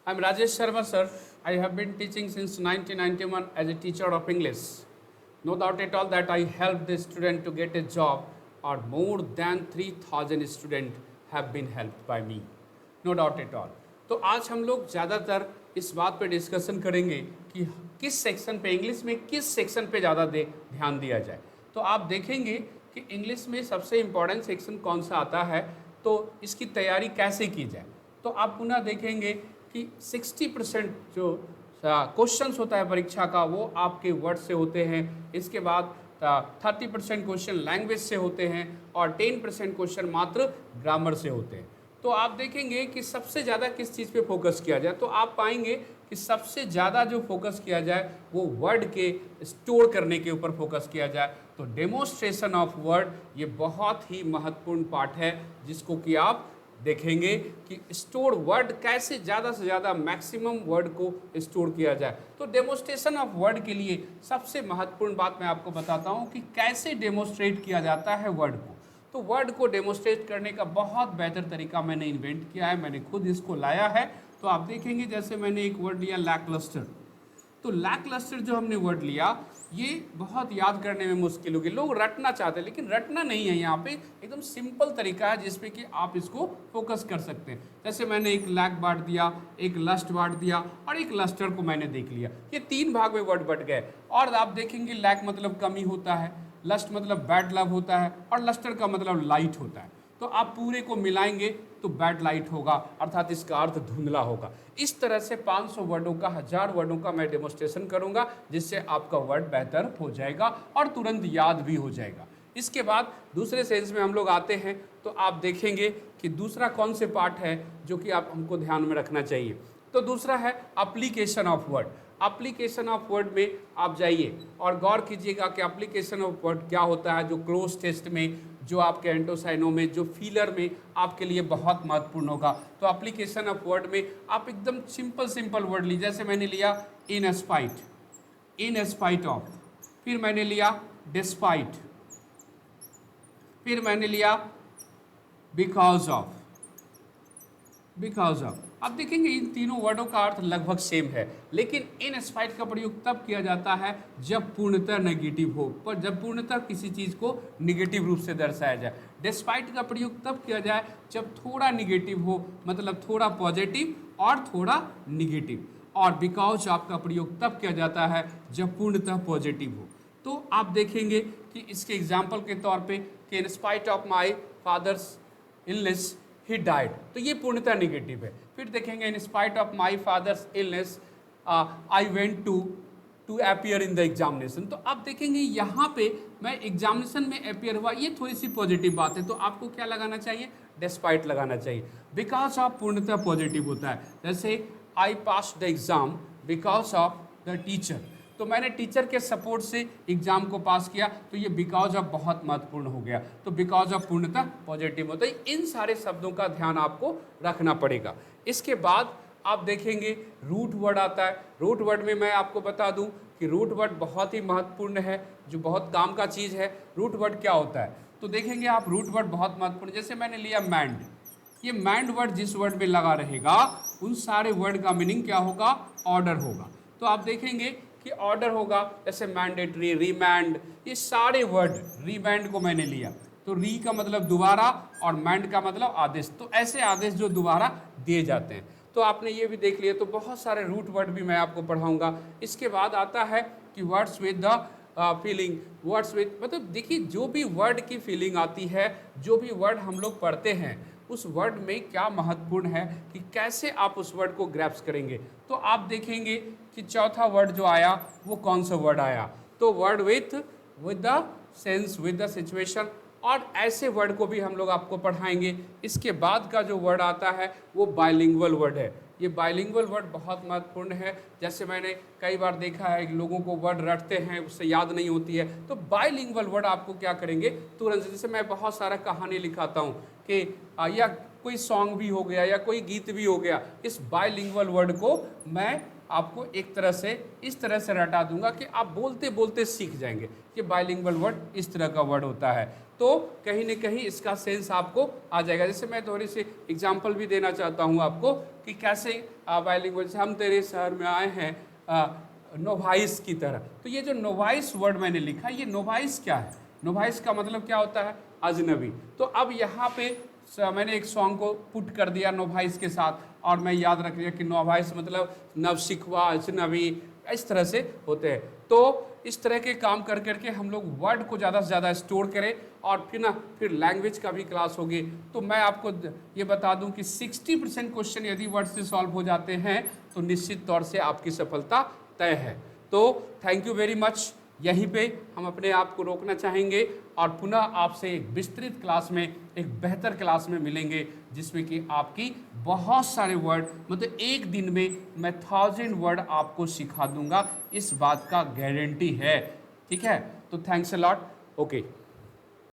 I'm Rajesh Sharma, sir. I have been teaching since 1991 as a teacher of English. No doubt at all that I helped the student to get a job, or more than 3,000 students have been helped by me. No doubt at all. तो आज हम लोग ज़्यादातर इस बात पे discussion करेंगे कि किस सेक्शन पे, इंग्लिश में किस सेक्शन पे ज़्यादा ध्यान दिया जाए। तो आप देखेंगे कि इंग्लिश में सबसे इम्पॉर्टेंट सेक्शन कौन सा आता है, तो इसकी तैयारी कैसे की जाए। तो आप पुनः देखेंगे कि 60% जो क्वेश्चंस होता है परीक्षा का वो आपके वर्ड से होते हैं। इसके बाद 30% क्वेश्चन लैंग्वेज से होते हैं और 10% क्वेश्चन मात्र ग्रामर से होते हैं। तो आप देखेंगे कि सबसे ज़्यादा किस चीज़ पे फोकस किया जाए, तो आप पाएंगे कि सबसे ज़्यादा जो फोकस किया जाए वो वर्ड के स्टोर करने के ऊपर फोकस किया जाए। तो डेमोन्स्ट्रेशन ऑफ वर्ड ये बहुत ही महत्वपूर्ण पार्ट है, जिसको कि आप देखेंगे कि स्टोर वर्ड कैसे ज़्यादा से ज़्यादा मैक्सिमम वर्ड को स्टोर किया जाए। तो डेमोन्स्ट्रेशन ऑफ वर्ड के लिए सबसे महत्वपूर्ण बात मैं आपको बताता हूँ कि कैसे डेमोन्स्ट्रेट किया जाता है वर्ड को। तो वर्ड को डेमोन्स्ट्रेट करने का बहुत बेहतर तरीका मैंने इन्वेंट किया है, मैंने खुद इसको लाया है। तो आप देखेंगे जैसे मैंने एक वर्ड लिया लैकलस्टर, तो लैकलस्टर जो हमने वर्ड लिया ये बहुत याद करने में मुश्किल होगी, लोग रटना चाहते हैं लेकिन रटना नहीं है। यहाँ पे एकदम सिंपल तरीका है जिसपे कि आप इसको फोकस कर सकते हैं। जैसे मैंने एक लैक बांट दिया, एक लस्ट बांट दिया और एक लस्टर को मैंने देख लिया। ये 3 भाग में वर्ड बट गए। और आप देखेंगे लैक मतलब कमी होता है, लस्ट मतलब बैड लव होता है और लस्टर का मतलब लाइट होता है। तो आप पूरे को मिलाएंगे तो बैड लाइट होगा, अर्थात इसका अर्थ धुंधला होगा। इस तरह से 500 वर्डों का, 1000 वर्डों का मैं डेमोन्स्ट्रेशन करूंगा, जिससे आपका वर्ड बेहतर हो जाएगा और तुरंत याद भी हो जाएगा। इसके बाद दूसरे सेंस में हम लोग आते हैं, तो आप देखेंगे कि दूसरा कौन से पार्ट है जो कि आप हमको ध्यान में रखना चाहिए। तो दूसरा है application of word. Application of word में आप जाइए और गौर कीजिएगा कि एप्लीकेशन ऑफ वर्ड क्या होता है, जो क्लोज टेस्ट में, जो आपके एंटोसाइनो में, जो फीलर में आपके लिए बहुत महत्वपूर्ण होगा। तो एप्लीकेशन ऑफ वर्ड में आप एकदम सिंपल वर्ड लीजिए। जैसे मैंने लिया इन स्पाइट ऑफ, फिर मैंने लिया डिस्पाइट, फिर मैंने लिया बिकॉज ऑफ। अब देखेंगे इन तीनों वर्डों का अर्थ लगभग सेम है, लेकिन इन स्पाइट का प्रयोग तब किया जाता है जब पूर्णतः नेगेटिव हो, पर जब पूर्णतः किसी चीज़ को नेगेटिव रूप से दर्शाया जाए। डिस्पाइट का प्रयोग तब किया जाए जब थोड़ा नेगेटिव हो, मतलब थोड़ा पॉजिटिव और थोड़ा नेगेटिव। और बिकॉज ऑफ का प्रयोग तब किया जाता है जब पूर्णतः पॉजिटिव हो। तो आप देखेंगे कि इसके एग्जाम्पल के तौर पर कि in spite of my father's illness he died, तो ये पूर्णतः नेगेटिव है। फिर देखेंगे in spite of my father's illness I went to appear in the examination. तो आप देखेंगे यहाँ पे मैं एग्जामिनेशन में अपीयर हुआ, ये थोड़ी सी पॉजिटिव बात है, तो आपको क्या लगाना चाहिए, डिस्पाइट लगाना चाहिए। बिकॉज ऑफ पूर्णतः पॉजिटिव होता है। जैसे I pass the exam because of the teacher, तो मैंने टीचर के सपोर्ट से एग्जाम को पास किया, तो ये बिकॉज ऑफ बहुत महत्वपूर्ण हो गया। तो बिकॉज ऑफ पूर्णतः पॉजिटिव होता है। इन सारे शब्दों का ध्यान आपको रखना पड़ेगा। इसके बाद आप देखेंगे रूट वर्ड आता है। रूट वर्ड में मैं आपको बता दूं कि रूट वर्ड बहुत ही महत्वपूर्ण है, जो बहुत काम का चीज़ है। रूट वर्ड क्या होता है, तो देखेंगे आप रूट वर्ड बहुत महत्वपूर्ण। जैसे मैंने लिया मैंड, ये मैंड वर्ड जिस वर्ड में लगा रहेगा उन सारे वर्ड का मीनिंग क्या होगा, ऑर्डर होगा। तो आप देखेंगे कि ऑर्डर होगा, जैसे मैंडेटरी, रिमैंड, ये सारे वर्ड। रिमैंड को मैंने लिया तो री का मतलब दोबारा और मैंड का मतलब आदेश, तो ऐसे आदेश जो दोबारा दिए जाते हैं। तो आपने ये भी देख लिया। तो बहुत सारे रूट वर्ड भी मैं आपको पढ़ाऊंगा। इसके बाद आता है कि words with the feeling. Words with मतलब देखिए जो भी वर्ड की फीलिंग आती है, जो भी वर्ड हम लोग पढ़ते हैं उस वर्ड में क्या महत्वपूर्ण है कि कैसे आप उस वर्ड को ग्रैप्स करेंगे। तो आप देखेंगे कि चौथा वर्ड जो आया वो कौन सा वर्ड आया, तो word with the sense, with the situation, और ऐसे वर्ड को भी हम लोग आपको पढ़ाएंगे। इसके बाद का जो वर्ड आता है वो बाइलिंगुअल वर्ड है। ये बाइलिंगुअल वर्ड बहुत महत्वपूर्ण है। जैसे मैंने कई बार देखा है कि लोगों को वर्ड रटते हैं, उससे याद नहीं होती है। तो बाइलिंगुअल वर्ड आपको क्या करेंगे तुरंत से, जैसे मैं बहुत सारा कहानी लिखाता हूँ कि या कोई सॉन्ग भी हो गया या कोई गीत भी हो गया, इस बाइलिंगुअल वर्ड को मैं आपको एक तरह से इस तरह से रटा दूंगा कि आप बोलते बोलते सीख जाएंगे कि बाइलिंगुअल वर्ड इस तरह का वर्ड होता है, तो कहीं ना कहीं इसका सेंस आपको आ जाएगा। जैसे मैं थोड़ी सी एग्जांपल भी देना चाहता हूँ आपको कि कैसे बाइलिंगुअल, जैसे हम तेरे शहर में आए हैं नोवाइस की तरह, तो ये जो नोवाइस वर्ड मैंने लिखा, ये नोवाइस क्या है? नोवाइस का मतलब क्या होता है? अजनबी। तो अब यहाँ पे मैंने एक सॉन्ग को पुट कर दिया नोवाइस के साथ, और मैं याद रख लिया कि नोवाइस मतलब नवसिखवा, अजनबी, इस तरह से होते हैं। तो इस तरह के काम कर करके हम लोग वर्ड को ज़्यादा से ज़्यादा स्टोर करें, और फिर लैंग्वेज का भी क्लास होगी। तो मैं आपको ये बता दूं कि 60% क्वेश्चन यदि वर्ड से सॉल्व हो जाते हैं तो निश्चित तौर से आपकी सफलता तय है। तो थैंक यू वेरी मच। यहीं पे हम अपने आप को रोकना चाहेंगे और पुनः आपसे एक विस्तृत क्लास में, एक बेहतर क्लास में मिलेंगे, जिसमें कि आपकी बहुत सारे वर्ड, मतलब एक दिन में मैं 1000 वर्ड आपको सिखा दूंगा, इस बात का गारंटी है। ठीक है, तो थैंक्स अ लॉट। ओके।